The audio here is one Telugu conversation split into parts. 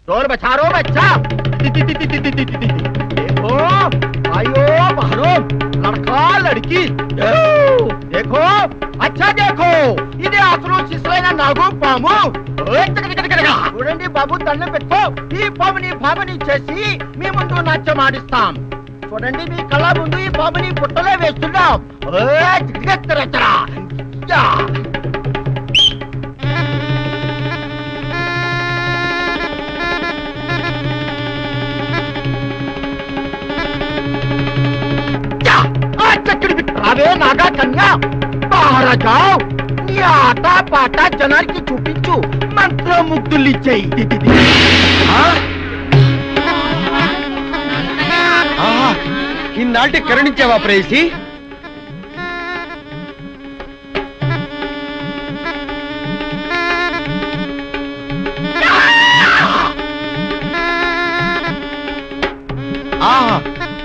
चोर बचा रो बच्चा। देखो आयो बहरो लड़का लड़की देखो अच्छा देखो इधे అసలు శిశువైన నాగు పాము చూడండి బాబు దండం పెట్టుకో ఈ పాముని భామని చేసి మీ ముందు నాట్యం ఆడిస్తాం చూడండి మీ కళ్ళ ముందు ఈ పాముని పుట్టలో వేస్తున్నాం అదే నాగా కన్యా బాహర జావ్ నీ ఆట పాట జనానికి చూపించు మంత్రముగ్ధులు ఇచ్చేయి ఇన్నాటి కరుణించావా ప్రేయసి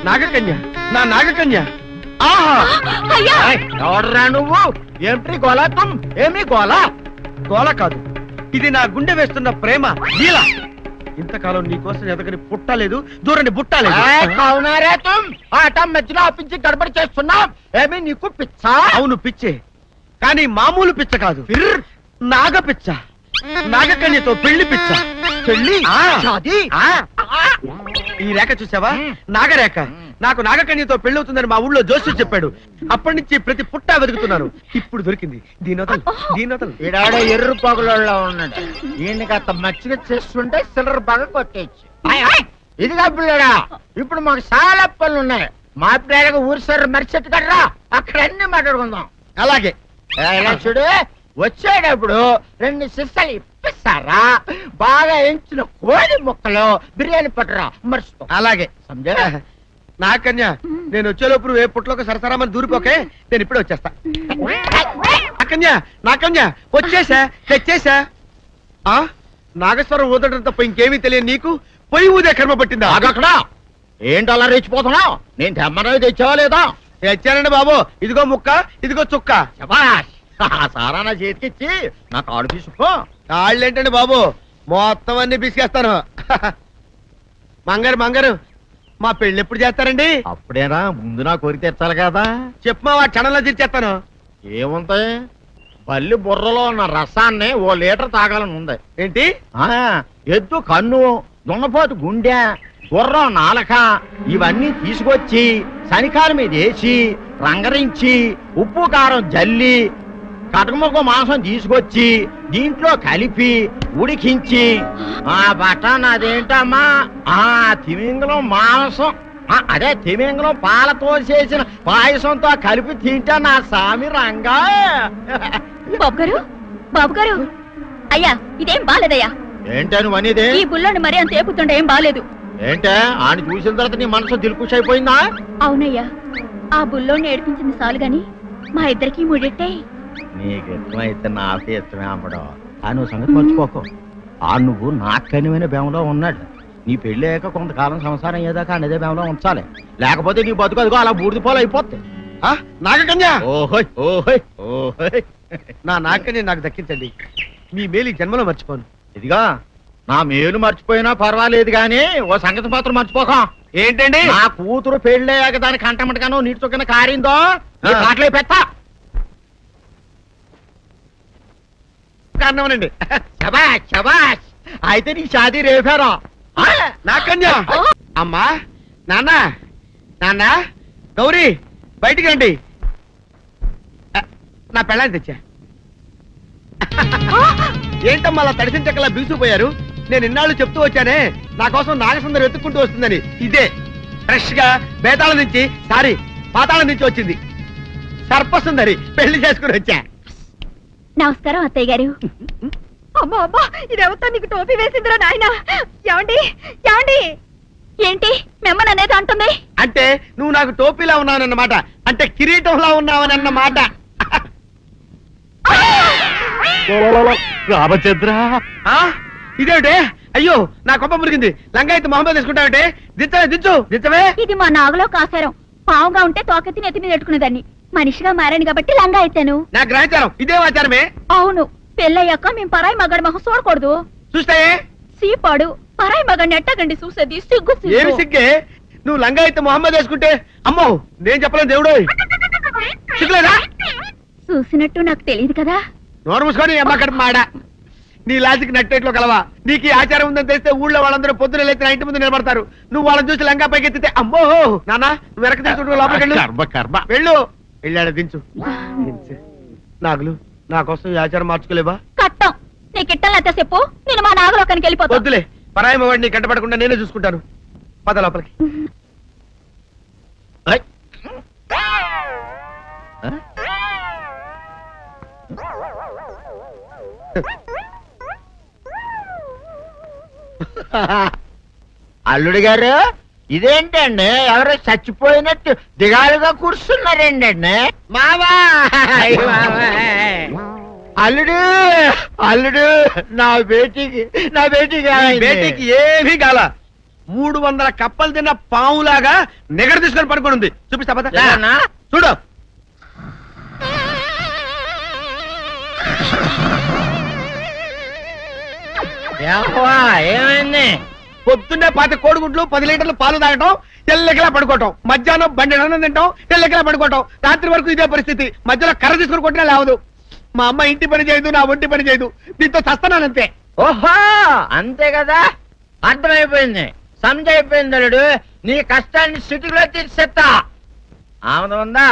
నాగకన్య నా నాగకన్య ఎవడరా నువ్వు ఏమిటి గోలా తుమ్ ఏమి గోలా గోల కాదు ఇది నా గుండె వేస్తున్న ప్రేమ లీల ఇంతకాలం నీకోసం ఎదగని పుట్టలేదు దూరని బుట్టలేదు అవునారే తుమ్ ఆట మధ్యలో ఆపించి గడబడి చేస్తున్నాం ఏమి నీకు పిచ్చ అవును పిచ్చే కానీ మామూలు పిచ్చ కాదు నాగ పిచ్చ నాగకన్యతో పెళ్లి పిచ్చ పెళ్లి ఈ రేఖ చూసావా నాగరేఖ నాకు నాగకన్యతో పెళ్ళవుతుందని మా ఊళ్ళో జోసి చెప్పాడు అప్పటి నుంచి ప్రతి పుట్టా వెతుకుతున్నాను ఇప్పుడు దొరికింది దీనోతలు ఈడాడ ఎర్ర పగులలో ఉన్నాడు ఈయనకి అంత మచ్చిగా చేస్తుంటే సిల్లర్ బాగా కొట్టేచ్చు ఇదిగా పిల్లడా ఇప్పుడు మాకు చాలా పనులు ఉన్నాయి మా పిల్లలకు ఊరి సార్ మరిచెట్టు కడరా అక్కడ అన్ని మాట్లాడుకుందాం అలాగే ఎలా చూడు వచ్చేటప్పుడు 2 సిస్సలు ఇప్పిస్తారా బాగా ఎంచిన కోడి ముక్కలు బిర్యానీ పట్టరా మర్చిపో అలాగే సమజా నాకన్య నేను వచ్చేలోపు ఏ పుట్లోకి సరసరామని దూరిపోకే నేను ఇప్పుడే వచ్చేస్తా నాకన్య వచ్చేసా తెచ్చేసా నాగేశ్వరం ఊదటం తప్ప ఇంకేమీ తెలియదు నీకు పొయ్యి ఊదే కర్మ పట్టిందా అక్కడ ఏంటి అలా రెచ్చిపోతున్నావు నేను తెమ్మనవి తెచ్చావా లేదా తెచ్చానండి బాబు ఇదిగో ముక్క ఇదిగో చుక్క సారా నా చేతికిచ్చి నా కాడు తీసుకో కాళ్ళేంటండి బాబు మొత్తం అన్ని బిసికేస్తాను మంగారు మా పెళ్లి ఎప్పుడు చేస్తారండి అప్పుడేనా ముందు నా కోరిక తెచ్చాలి కదా చెప్పమా ఆ క్షణంలో తీర్చేస్తాను ఏముంటాయి బల్లి బుర్రలో ఉన్న రసాన్ని 1 లీటర్ తాగాలని ఉంది ఏంటి ఎద్దు కన్ను దున్నపోతు గుండె గుర్రం నాలక ఇవన్నీ తీసుకొచ్చి శనికాల మీద వేసి రంగరించి ఉప్పు కారం జల్లి కటకముక్క మాంసం తీసుకొచ్చి దీంట్లో కలిపి ఉడికించి ఆ బటన్ అదేంటమ్మా తిమింగలం మాంసం అదే తిమింగలం పాలతో చేసిన పాయసంతో కలిపి తింటా నా సామి రంగా బాబు గారు అయ్యా ఇదేం బాలేదయ్యా ఏంటని అనేది ఈ బుల్లోని మరీ అంత ఏపుతుంటే ఏం బాలేదు ఏంటే ఆయన చూసిన తర్వాత నీ మనసు దిల్కుష్ అయిపోయిందా అవునయ్యా ఆ బుల్లోని ఏడిపించింది చాలు గాని మా ఇద్దరికి ముడిట్టే నీకు ఇష్టమైతే నాకు ఇష్టమే అమ్మడం ఆ నువ్వు సంగతి మర్చిపోకు ఆ నువ్వు నాకు కనివైన బేమలో ఉన్నాడు నీ పెళ్లి అయ్యాక కొంతకాలం సంసారం ఏదాకా అనేదే బేమలో ఉంచాలి లేకపోతే నీ బతుకు అదిగో అలా బూడిద పోలు అయిపోతాయి నాగకన్య ఓహోయ్ ఓహోయ్ ఓహోయ్ నా నాగకన్య నాకు దక్కించండి మీ మేలు జన్మలో మర్చిపోను ఇదిగా నా మేలు మర్చిపోయినా పర్వాలేదు గాని ఓ సంగతి మాత్రం మర్చిపోకం ఏంటండి నా కూతురు పెళ్ళయ్యాక దాని కంటమటగానో నీటి చొక్కన కారిందో కాట్లే పెట్టా కారణమనండి శబాష్ శబాష్ అయితే నీ షాదీ రేపారా నాకన్య అమ్మా నాన్న గౌరీ బయటికి రండి నా పెళ్ళాన్ని తెచ్చా ఏంటమ్మా అలా తడిసిన చెక్కలా బిగుసిపోయారు నేను ఇన్నాళ్ళు చెప్తూ వచ్చానే నా కోసం నాగసుందరం వెతుక్కుంటూ వస్తుందని ఇదే ఫ్రెష్ గా బేతాళం నుంచి పాతాళం నుంచి వచ్చింది సర్పసుందరి పెళ్లి చేసుకుని వచ్చా నమస్కారం అత్తయ్య గారు అమ్మా అమ్మా ఇదేవతా నీకు టోపీ వేసిందిరా నాయన ఏమండి ఏంటి మిమ్మల్ని అనేది అంటుంది అంటే నువ్వు నాకు టోపీలా ఉన్నావనన్నమాట అంటే కిరీటంలా ఉన్నావనన్నమాట రామచంద్ర ఇదేమిటే అయ్యో నా కొప్ప మురిగింది లంగా అయితే మొహమ్మద్ తీసుకుంటావంటే దించవే ఇది మా నాగులో కాసారం పావుగా ఉంటే తోకెత్తి నెత్తి మీద పెట్టుకునేదాన్ని మనిషిగా మారాను కాబట్టి లంగా అయితాను నా గ్రహచారం ఇదే ఆచారమే అవును పెళ్ళయ్యాక మేము పరాయి మగడి మొహం చూడకూడదు చూస్తాయే సీపాడు పరాయి మగాన్ని ఎట్టగండి చూసేది సిగ్గు ఏమి సిగ్గే? నువ్వు లంగా అయితే మొహమ్మద్ వేసుకుంటే అమ్మో నేను చెప్పలేను దేవుడు. సిగ్గులేదా? చూసినట్టు నాకు తెలియదు కదా. నోరు మూసుకొని అమ్మ కడుపు మాడ. నీ లాజిక్ నట్టేట్లో కలవా? నీకు ఈ ఆచారం ఉందని తెలిస్తే ఊళ్ళో వాళ్ళందరూ పొద్దున లేచి నా ఇంటి ముందు నిలబడతారు. నువ్వు వాళ్ళని చూసి లంగా పైకి ఎత్తితే అమ్మో నాన్న నువ్వు వెనక తీసుకుంటూ లోపలికి వెళ్ళు. వెళ్ళాడు దించు. నాగులు నా కోసం ఈ ఆచారం మార్చుకోలేవా? కట్టం నీకు ఇట్టలేత చెప్పు, నేను మా నాగలోకానికి వెళ్ళిపోతా. వద్దులే, పరాయి వాడిని కంటపడకుండా నేనే చూసుకుంటాను. పద లోపలికి. అల్లుడు గారు ఇదేంటండి ఎవరో చచ్చిపోయినట్టు దిగాలుగా కూర్చున్నారేంటండి? మావా అల్లుడు అల్లుడు నా బేటీకి బేటీకి ఏమీ గాల 300 కప్పలు తిన్న పావులాగా నిగడ తీసుకొని పడుకొని ఉంది. చూపిస్తా పద. లేదన్నా? చూడు. ఏమైంది? పొద్దున్నే 10 కోడిగుడ్లు 10 లీటర్లు పాలు తాగటం, తెల్లకిలా పడుకోవటం, మధ్యాహ్నం బండి అన్నం తింటాం, తెల్లకిలా పడుకోవటం, రాత్రి వరకు ఇదే పరిస్థితి. మధ్యలో కర్ర తీసుకుని కొట్టినా లేవదు. మా అమ్మ ఇంటి పని చేయదు, నా ఒంటి పని చేయదు. దీంతో చస్తున్నానంతే. ఓహో అంతే కదా, అర్థమైపోయింది, సమజైపోయింది. అల్లుడు నీ కష్టాన్ని సిటీలో తీర్చేస్తా. ఆమె ఉందా?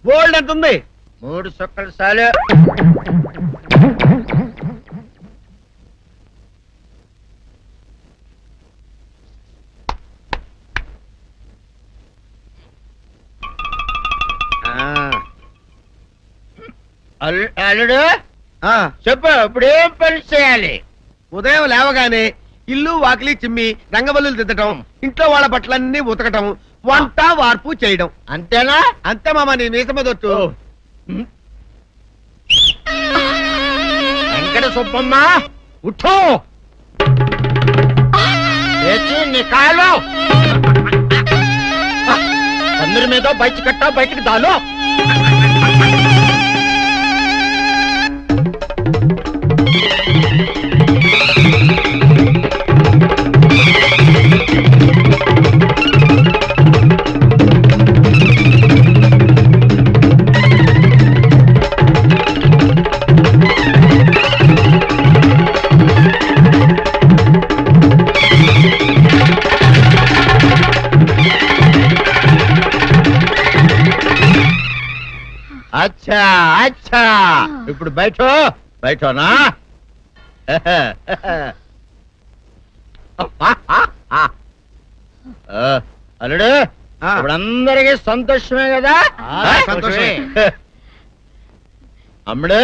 గోల్డ్ ఎంత ఉంది? 3 సుక్కలు చాలు. అల్లుడు చెప్పు, ఇప్పుడు ఏం పని చేయాలి? ఉదయం లేవగానే ఇల్లు వాకిలి చిమ్మి రంగవల్లులు దిద్దటం, ఇంట్లో వాళ్ళ బట్టలన్నీ ఉతకటం, వంట వార్పు చేయడం. అంతేనా? అంతే మామ, నీ మీసమదొట్టు. వెంకట సుబ్బమ్మ ఉఠో, లేచి నీ కాలు అందరి మీద బయట కట్ట, బయటికి దాలో. అచ్చా అచ్చా, ఇప్పుడు బయటనా? అల్లుడు ఇప్పుడు అందరికి సంతోషమే కదా? సంతోషమే. అమ్ముడు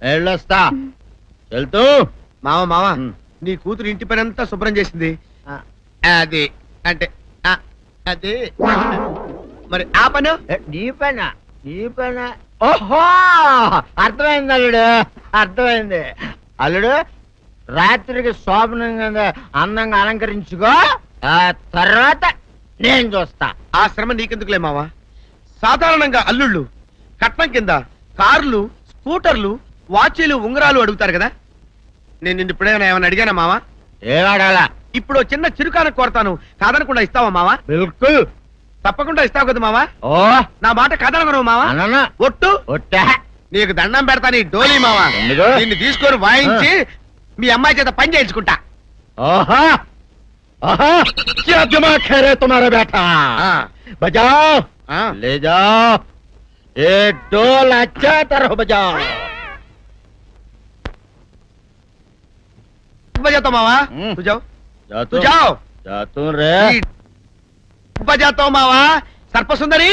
వెళ్ళొస్తా, వెళ్తూ. మామ నీ కూతురు ఇంటి పని అంతా శుభ్రం చేసింది. అది అంటే అది మరి ఆ పను నీ పైన ఓహో అర్థమైంది అల్లుడు, అర్థమైంది. అల్లుడు రాత్రికి శోభనంగా అందంగా అలంకరించుకో, ఆ తర్వాత నేను చూస్తా. ఆ శ్రమ నీకెందుకులే మావా. సాధారణంగా అల్లుళ్ళు కట్నం కింద కార్లు, స్కూటర్లు, వాచీలు, ఉంగరాలు అడుగుతారు కదా. నేను నిన్ను ఇప్పుడేమైనా ఏమైనా అడిగానా మావా? ఏడాడాలా? ఇప్పుడు చిన్న చిరుకాన కోరతాను, కాదనకుండా ఇస్తావా మావా? బిల్కుల్ తప్పకుండా ఇస్తావు కదా మావా? ఓ నా మాట కాదనగను మావా. అననా? ఒట్టు ఒట్టా? నీకు దండం పెడతా నీ డోలీ మావా. ఎందుకు? నిన్ను తీసుకొని వాయించి మీ అమ్మాయి చేత పని చేయించుకుంటా. ఓహా ఓహా, क्या दिमाग है रे तुम्हारा बेटा? बजाओ, ले जाओ ये डोल, अच्छा तरह बजाओ. बजाता मावा, तू जाओ, तू जाओ. जातू रे. बजाता मावा, सर्प सुंदरी.